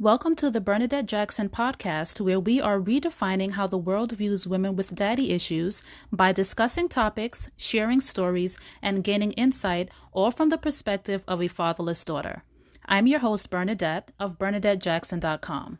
Welcome to the Bernadette Jackson Podcast, where we are redefining how the world views women with daddy issues by discussing topics, sharing stories, and gaining insight, all from the perspective of a fatherless daughter. I'm your host, Bernadette, of BernadetteJackson.com.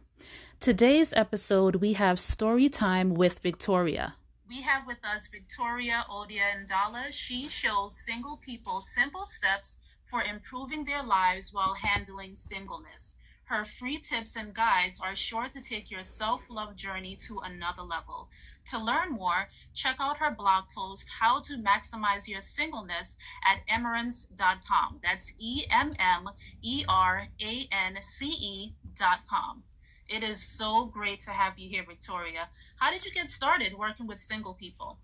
Today's episode, we have story time with Victoria. We have with us Victoria Odiandala. She shows single people simple steps for improving their lives while handling singleness. Her free tips and guides are sure to take your self-love journey to another level. To learn more, check out her blog post, How to Maximize Your Singleness, at emmerance.com. That's EMMERANCE.com. It is so great to have you here, Victoria. How did you get started working with single people?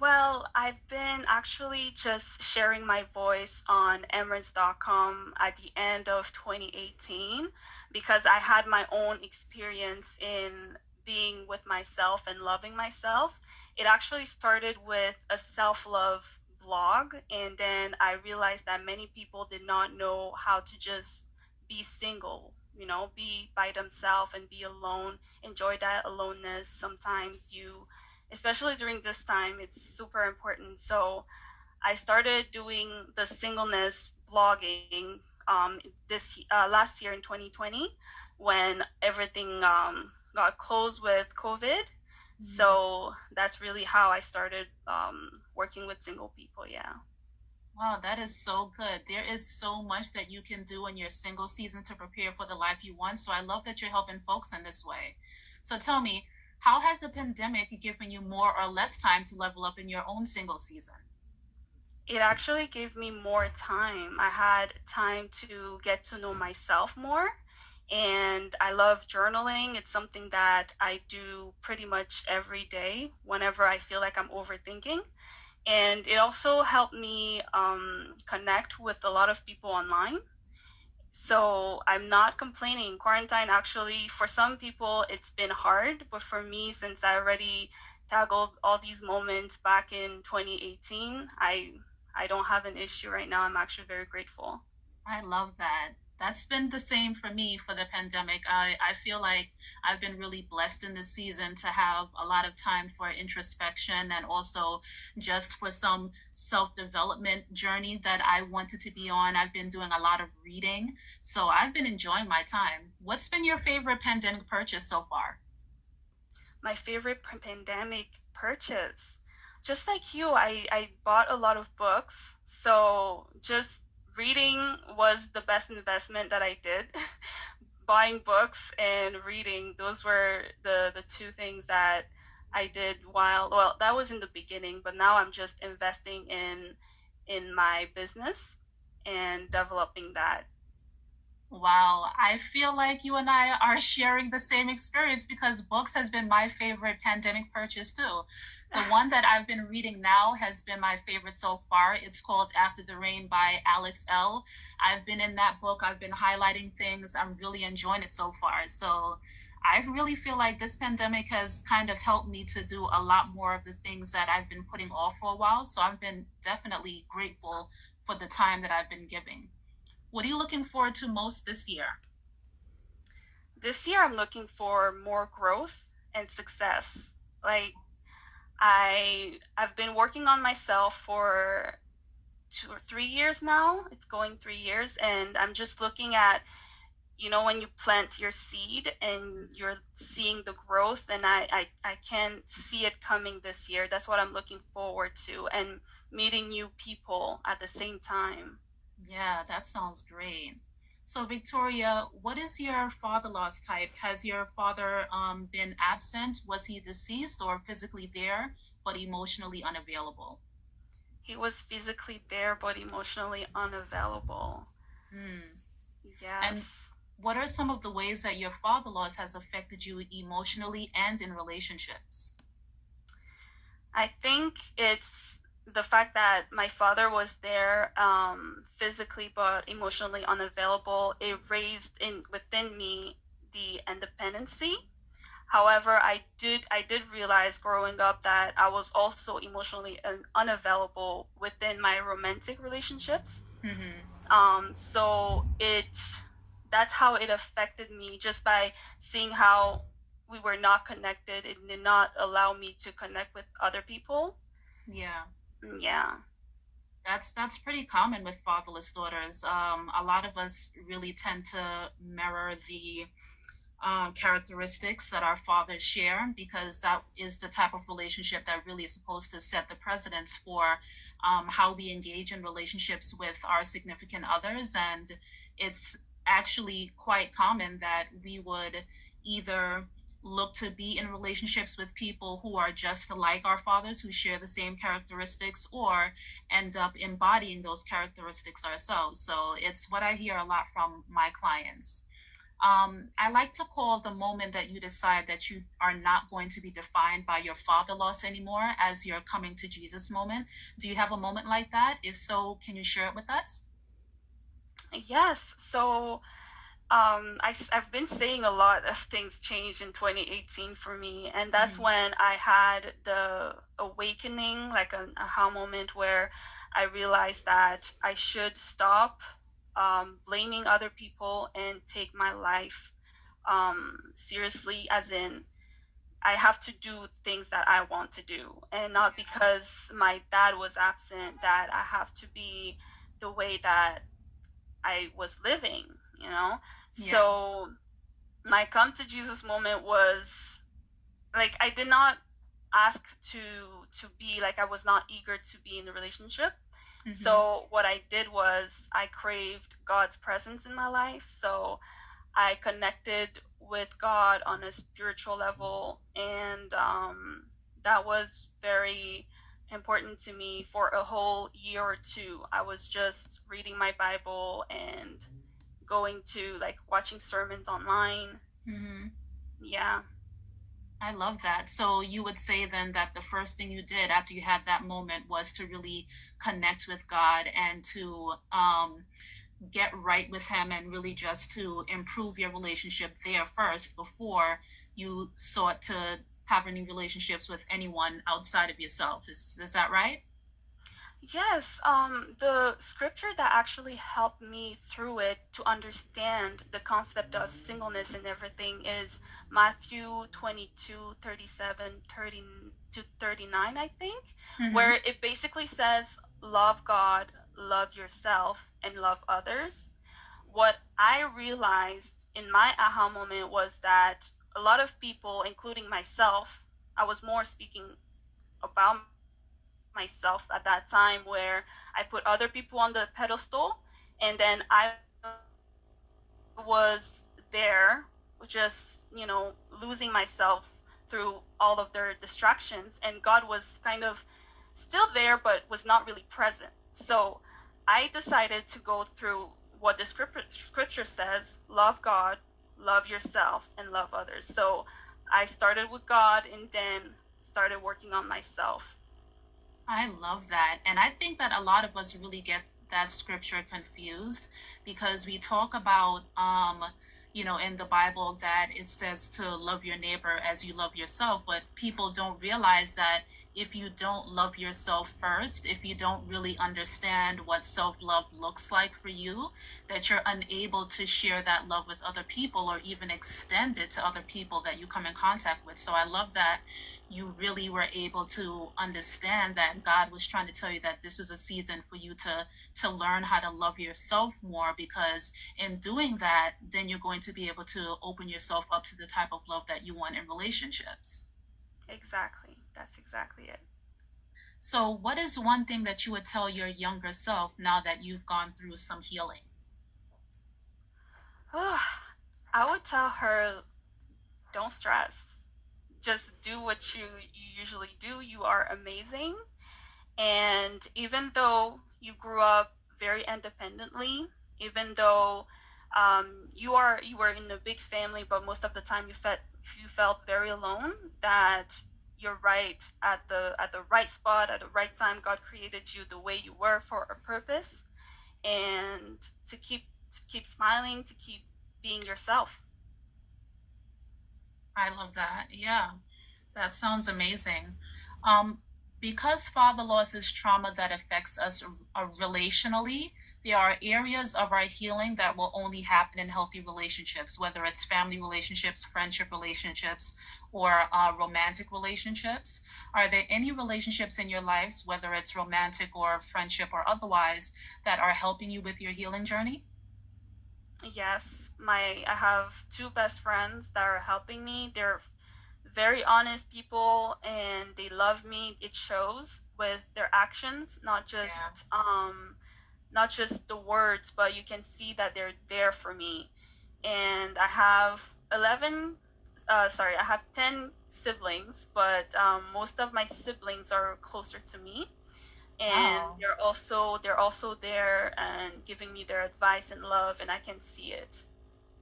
Well, I've been actually just sharing my voice on emmerance.com at the end of 2018 because I had my own experience in being with myself and loving myself. It actually started with a self-love blog, and then I realized that many people did not know how to just be single, be by themselves and be alone, enjoy that aloneness. Sometimes especially during this time, it's super important. So I started doing the singleness blogging last year in 2020 when everything got closed with COVID. Mm-hmm. So that's really how I started working with single people, yeah. Wow, that is so good. There is so much that you can do in your single season to prepare for the life you want. So I love that you're helping folks in this way. So tell me, how has the pandemic given you more or less time to level up in your own single season? It actually gave me more time. I had time to get to know myself more, and I love journaling. It's something that I do pretty much every day whenever I feel like I'm overthinking. And it also helped me connect with a lot of people online. So I'm not complaining. Quarantine actually, for some people, it's been hard. But for me, since I already tackled all these moments back in 2018, I don't have an issue right now. I'm actually very grateful. I love that. That's been the same for me for the pandemic. I feel like I've been really blessed in this season to have a lot of time for introspection and also just for some self-development journey that I wanted to be on. I've been doing a lot of reading, so I've been enjoying my time. What's been your favorite pandemic purchase so far? My favorite pandemic purchase? Just like you, I bought a lot of books, so just reading was the best investment that I did. Buying books and reading, those were the two things that I did that was in the beginning, but now I'm just investing in my business and developing that. Wow, I feel like you and I are sharing the same experience because books has been my favorite pandemic purchase too. The one that I've been reading now has been my favorite so far. It's called After the Rain by Alex L. I've been in that book. I've been highlighting things. I'm really enjoying it so far. So I really feel like this pandemic has kind of helped me to do a lot more of the things that I've been putting off for a while. So I've been definitely grateful for the time that I've been giving. What are you looking forward to most this year? This year, I'm looking for more growth and success. I've been working on myself for 2 or 3 years now. It's going 3 years, and I'm just looking at, when you plant your seed and you're seeing the growth, and I can see it coming this year. That's what I'm looking forward to, and meeting new people at the same time. Yeah, that sounds great. So Victoria, what is your father loss type? Has your father been absent? Was he deceased or physically there, but emotionally unavailable? He was physically there, but emotionally unavailable. Yes. And what are some of the ways that your father loss has affected you emotionally and in relationships? I think it's the fact that my father was there physically but emotionally unavailable. It raised within me the independency. However, I did realize growing up that I was also emotionally unavailable within my romantic relationships. Mm-hmm. So it that's how it affected me, just by seeing how we were not connected. It did not allow me to connect with other people. Yeah. Yeah. That's pretty common with fatherless daughters. A lot of us really tend to mirror the characteristics that our fathers share, because that is the type of relationship that really is supposed to set the precedence for how we engage in relationships with our significant others. And it's actually quite common that we would either look to be in relationships with people who are just like our fathers, who share the same characteristics, or end up embodying those characteristics ourselves. So it's what I hear a lot from my clients. I like to call the moment that you decide that you are not going to be defined by your father loss anymore as your coming to Jesus moment. Do you have a moment like that? If so, can you share it with us? Yes. So I've been saying a lot of things changed in 2018 for me, and that's when I had the awakening, like an aha moment, where I realized that I should stop blaming other people and take my life seriously, as in I have to do things that I want to do, and not because my dad was absent that I have to be the way that I was living, you know? Yeah. So my come to Jesus moment was like, I did not ask to be like, I was not eager to be in a relationship. So what I did was I craved God's presence in my life. So I connected with God on a spiritual level, and that was very important to me. For a whole year or two, I was just reading my Bible and going to, like, watching sermons online. Yeah. I love that. So you would say then that the first thing you did after you had that moment was to really connect with God and to get right with Him, and really just to improve your relationship there first before you sought to have any relationships with anyone outside of yourself. Is that right? Yes, the scripture that actually helped me through it to understand the concept of singleness and everything is Matthew 22:37-39, I think, where it basically says, love God, love yourself, and love others. What I realized in my aha moment was that a lot of people, including myself, I was more speaking about myself at that time, where I put other people on the pedestal, and then I was there just, losing myself through all of their distractions, and God was kind of still there but was not really present. So I decided to go through what the scripture says: love God, love yourself, and love others. So I started with God and then started working on myself. I love that. And I think that a lot of us really get that scripture confused, because we talk about, in the Bible that it says to love your neighbor as you love yourself. But people don't realize that if you don't love yourself first, if you don't really understand what self-love looks like for you, that you're unable to share that love with other people, or even extend it to other people that you come in contact with. So I love that you really were able to understand that God was trying to tell you that this was a season for you to learn how to love yourself more, because in doing that, then you're going to be able to open yourself up to the type of love that you want in relationships. Exactly. That's exactly it. So what is one thing that you would tell your younger self now that you've gone through some healing? I would tell her, don't stress. Just do what you usually do. You are amazing. And even though you grew up very independently, even though you were in a big family, but most of the time you felt very alone, that you're right at the right spot at the right time. God created you the way you were for a purpose, and to keep smiling, to keep being yourself. I love that. Yeah, that sounds amazing. Because father loss is trauma that affects us relationally, there are areas of our healing that will only happen in healthy relationships, whether it's family relationships, friendship relationships, or romantic relationships. Are there any relationships in your lives, whether it's romantic or friendship or otherwise, that are helping you with your healing journey? Yes, I have two best friends that are helping me. They're very honest people and they love me. It shows with their actions, not just the words, but you can see that they're there for me. And I have 10 siblings, but most of my siblings are closer to me. And Wow. they're also there and giving me their advice and love, and I can see it.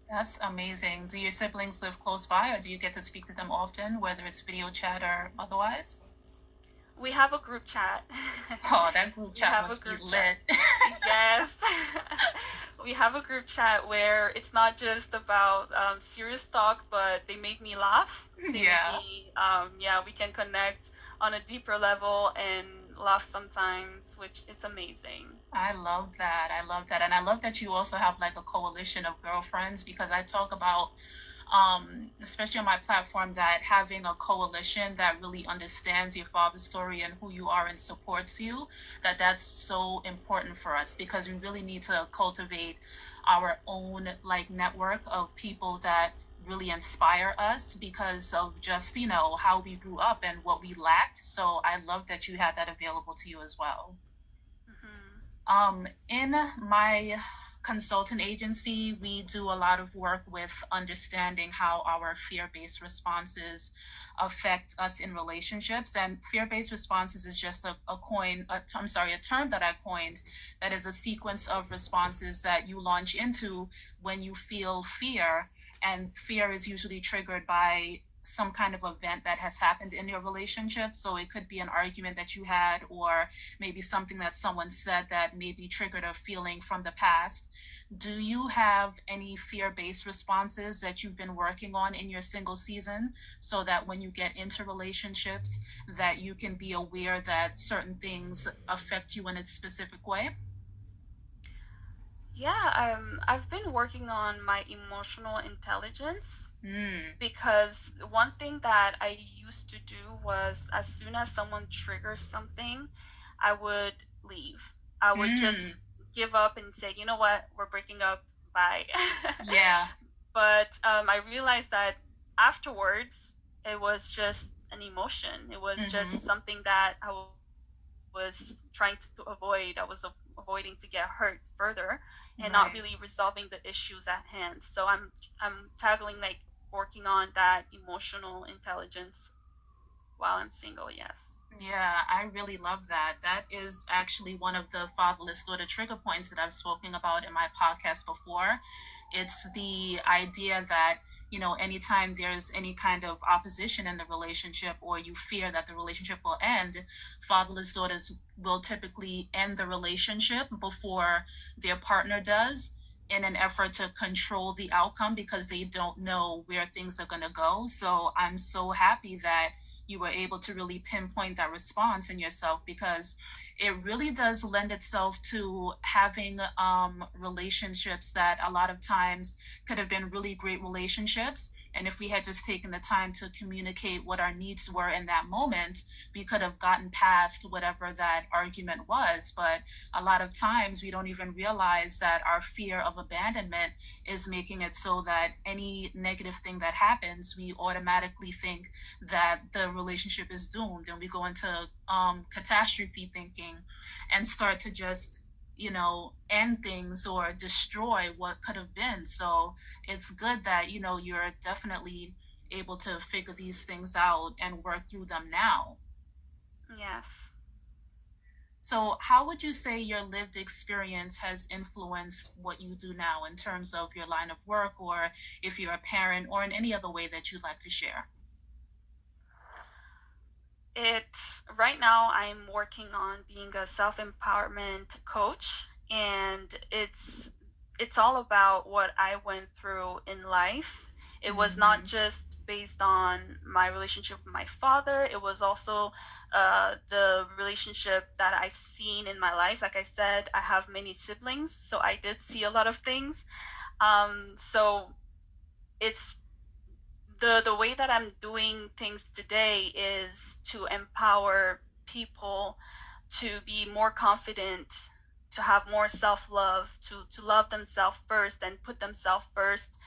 That's amazing. Do your siblings live close by, or do you get to speak to them often, whether it's video chat or otherwise? We have a group chat. Oh, that group We chat have a must be group chat. lit. Yes. We have a group chat where it's not just about serious talks, but they make me laugh. They Yeah. make me, yeah, we can connect on a deeper level and laugh sometimes, which it's amazing. I love that. I love that. And I love that you also have like a coalition of girlfriends, because I talk about, especially on my platform, that having a coalition that really understands your father's story and who you are and supports you, that's so important for us, because we really need to cultivate our own like network of people that really inspire us because of just, how we grew up and what we lacked. So I love that you have that available to you as well. Hmm. In my consultant agency, we do a lot of work with understanding how our fear-based responses affect us in relationships. And fear-based responses is just a term that I coined, that is a sequence of responses that you launch into when you feel fear. And fear is usually triggered by some kind of event that has happened in your relationship. So it could be an argument that you had, or maybe something that someone said that maybe triggered a feeling from the past. Do you have any fear-based responses that you've been working on in your single season, so that when you get into relationships, that you can be aware that certain things affect you in a specific way? Yeah, I've been working on my emotional intelligence Mm. because one thing that I used to do was as soon as someone triggers something, I would leave. I would Mm. just give up and say, you know what, we're breaking up, bye. Yeah. But I realized that afterwards, it was just an emotion. It was Mm-hmm. just something that I was trying to avoid. I was avoiding to get hurt further and not Right. really resolving the issues at hand. So I'm tackling like working on that emotional intelligence while I'm single. Yes. Yeah, I really love that. That is actually one of the fatherless daughter trigger points that I've spoken about in my podcast before. It's the idea that, anytime there's any kind of opposition in the relationship, or you fear that the relationship will end, fatherless daughters will typically end the relationship before their partner does, in an effort to control the outcome, because they don't know where things are going to go. So I'm so happy that you were able to really pinpoint that response in yourself, because it really does lend itself to having relationships that a lot of times could have been really great relationships. And if we had just taken the time to communicate what our needs were in that moment, we could have gotten past whatever that argument was. But a lot of times we don't even realize that our fear of abandonment is making it so that any negative thing that happens, we automatically think that the relationship is doomed, and we go into catastrophe thinking and start to just end things or destroy what could have been. So it's good that you're definitely able to figure these things out and work through them now. Yes. So how would you say your lived experience has influenced what you do now in terms of your line of work, or if you're a parent, or in any other way that you'd like to share? Right now I'm working on being a self-empowerment coach, and it's all about what I went through in life. It was not just based on my relationship with my father. It was also the relationship that I've seen in my life. Like I said, I have many siblings, so I did see a lot of things. So it's the way that I'm doing things today is to empower people to be more confident, to have more self-love, to love themselves first and put themselves first,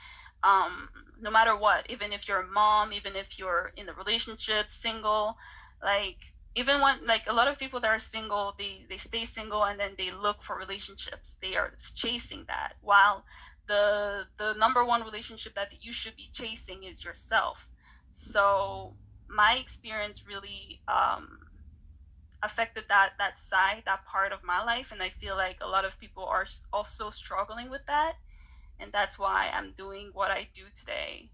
no matter what. Even if you're a mom, even if you're in a relationship, single, like even when, like, a lot of people that are single, they stay single and then they look for relationships. They are chasing that, while the number one relationship that you should be chasing is yourself. So my experience really affected that side, that part of my life, and I feel like a lot of people are also struggling with that, and that's why I'm doing what I do today.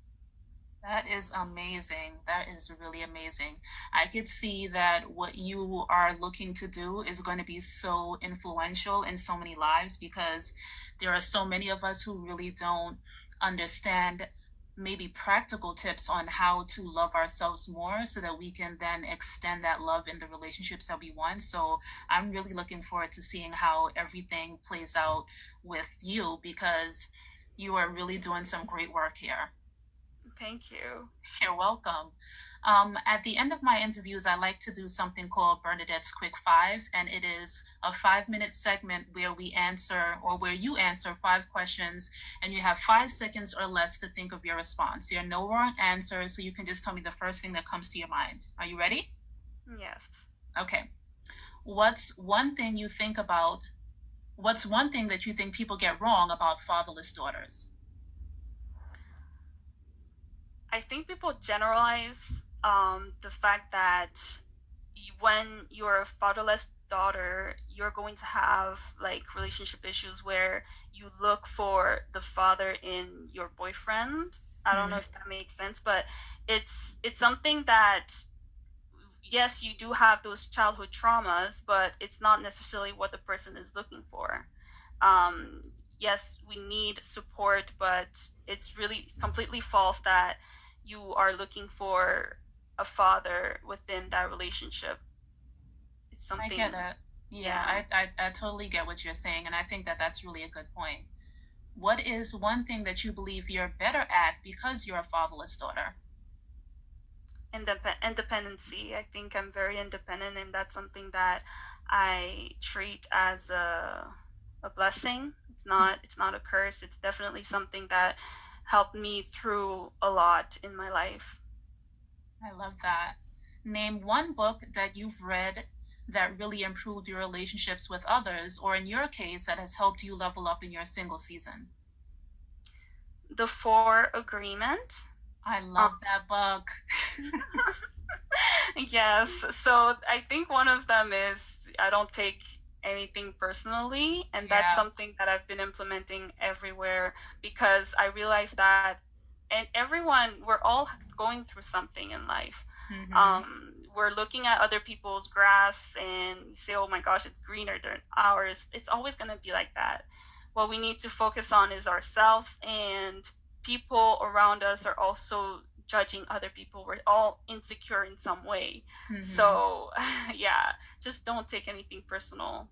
That is amazing. That is really amazing. I could see that what you are looking to do is going to be so influential in so many lives, because there are so many of us who really don't understand maybe practical tips on how to love ourselves more so that we can then extend that love in the relationships that we want. So I'm really looking forward to seeing how everything plays out with you, because you are really doing some great work here. Thank you. You're welcome. At the end of my interviews, I like to do something called Bernadette's Quick Five, and it is a 5-minute segment where where you answer 5 questions, and you have 5 seconds or less to think of your response. There are no wrong answers, so you can just tell me the first thing that comes to your mind. Are you ready? Yes. Okay. What's one thing that you think people get wrong about fatherless daughters? I think people generalize the fact that when you're a fatherless daughter, you're going to have like relationship issues where you look for the father in your boyfriend. I don't know if that makes sense, but it's something that, yes, you do have those childhood traumas, but it's not necessarily what the person is looking for. Yes, we need support, but it's really completely false that you are looking for a father within that relationship. It's something. I get it. Yeah. I totally get what you're saying, and I think that that's really a good point. What is one thing that you believe you're better at because you're a fatherless daughter? Independency. I think I'm very independent, and that's something that I treat as a blessing. It's not a curse. It's definitely something that helped me through a lot in my life. I love that. Name one book that you've read that really improved your relationships with others, or in your case, that has helped you level up in your single season. The 4 Agreement. I love that book. Yes. So I think one of them is I don't take anything personally, and that's something that I've been implementing everywhere, because I realized that, and we're all going through something in life. We're looking at other people's grass and say, oh my gosh, it's greener than ours. It's always going to be like that. What we need to focus on is ourselves, and people around us are also judging other people. We're all insecure in some way. So yeah, just don't take anything personal.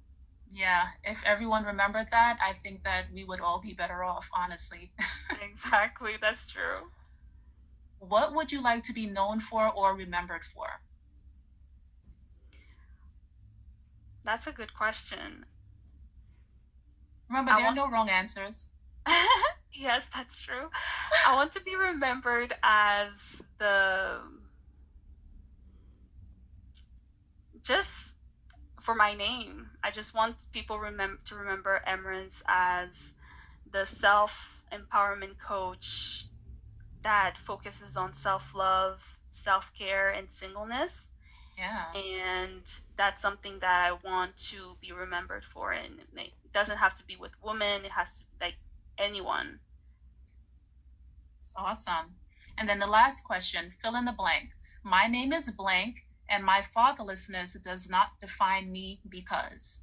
Yeah, if everyone remembered that, I think that we would all be better off, honestly. Exactly, that's true. What would you like to be known for or remembered for? That's a good question. Remember, there are no wrong answers. Yes, that's true. I want to be remembered as just for my name. I just want people to remember Emerence as the self-empowerment coach that focuses on self-love, self-care, and singleness. Yeah. And that's something that I want to be remembered for. And it doesn't have to be with women. It has to be like anyone. Awesome. And then the last question, fill in the blank. My name is blank, and my fatherlessness does not define me because.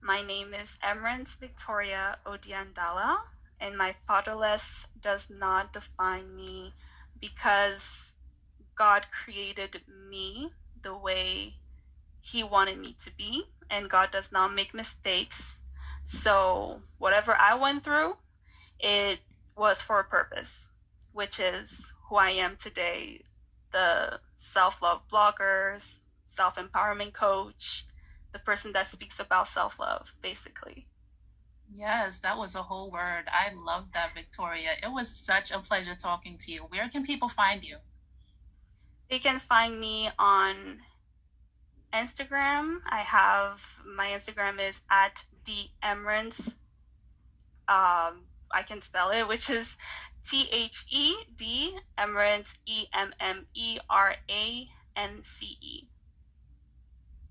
My name is Emerence Victoria Odiandala, and my fatherless does not define me because God created me the way He wanted me to be, and God does not make mistakes. So whatever I went through, it was for a purpose, which is who I am today, the self-love blogger, self-empowerment coach, the person that speaks about self-love, basically. Yes, that was a whole word. I love that, Victoria. It was such a pleasure talking to you. Where can people find you? They can find me on Instagram. My Instagram is at @DEmrance. I can spell it, which is THED Emrance EMMERANCE.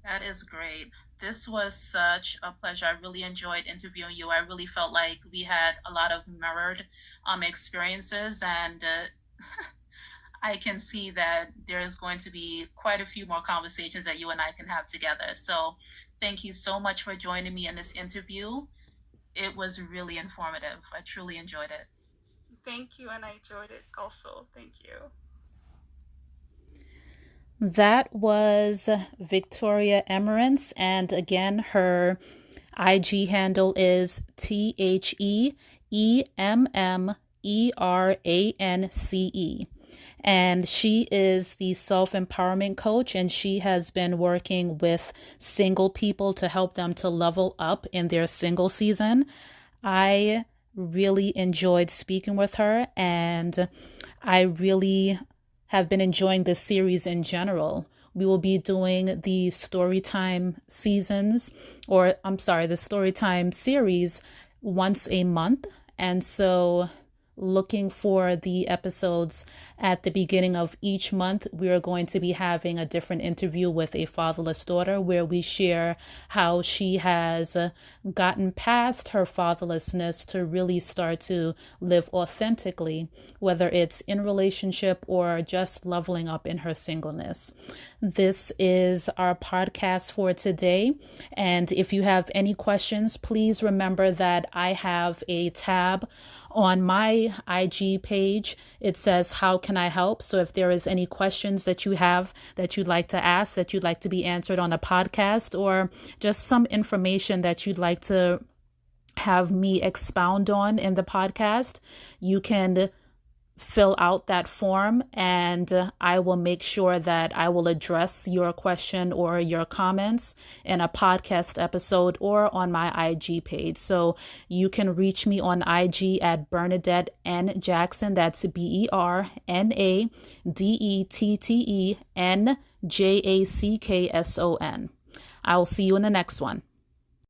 That is great. This was such a pleasure. I really enjoyed interviewing you. I really felt like we had a lot of mirrored experiences, and I can see that there's going to be quite a few more conversations that you and I can have together. So thank you so much for joining me in this interview. It was really informative. I truly enjoyed it. Thank you, and I enjoyed it also. Thank you. That was Victoria Emrance, and again, her IG handle is THEEMMERANCE. And she is the self-empowerment coach, and she has been working with single people to help them to level up in their single season. I really enjoyed speaking with her, and I really have been enjoying this series in general. We will be doing the Storytime the Storytime series once a month. And so looking for the episodes at the beginning of each month, we are going to be having a different interview with a fatherless daughter where we share how she has gotten past her fatherlessness to really start to live authentically, whether it's in relationship or just leveling up in her singleness. This is our podcast for today. And if you have any questions, please remember that I have a tab on my IG page. It says, "How can I help?" So if there is any questions that you have that you'd like to ask, that you'd like to be answered on a podcast, or just some information that you'd like to have me expound on in the podcast, you can fill out that form, and I will make sure that I will address your question or your comments in a podcast episode or on my IG page. So you can reach me on IG at Bernadette N. Jackson. That's BERNADETTENJACKSON. I will see you in the next one.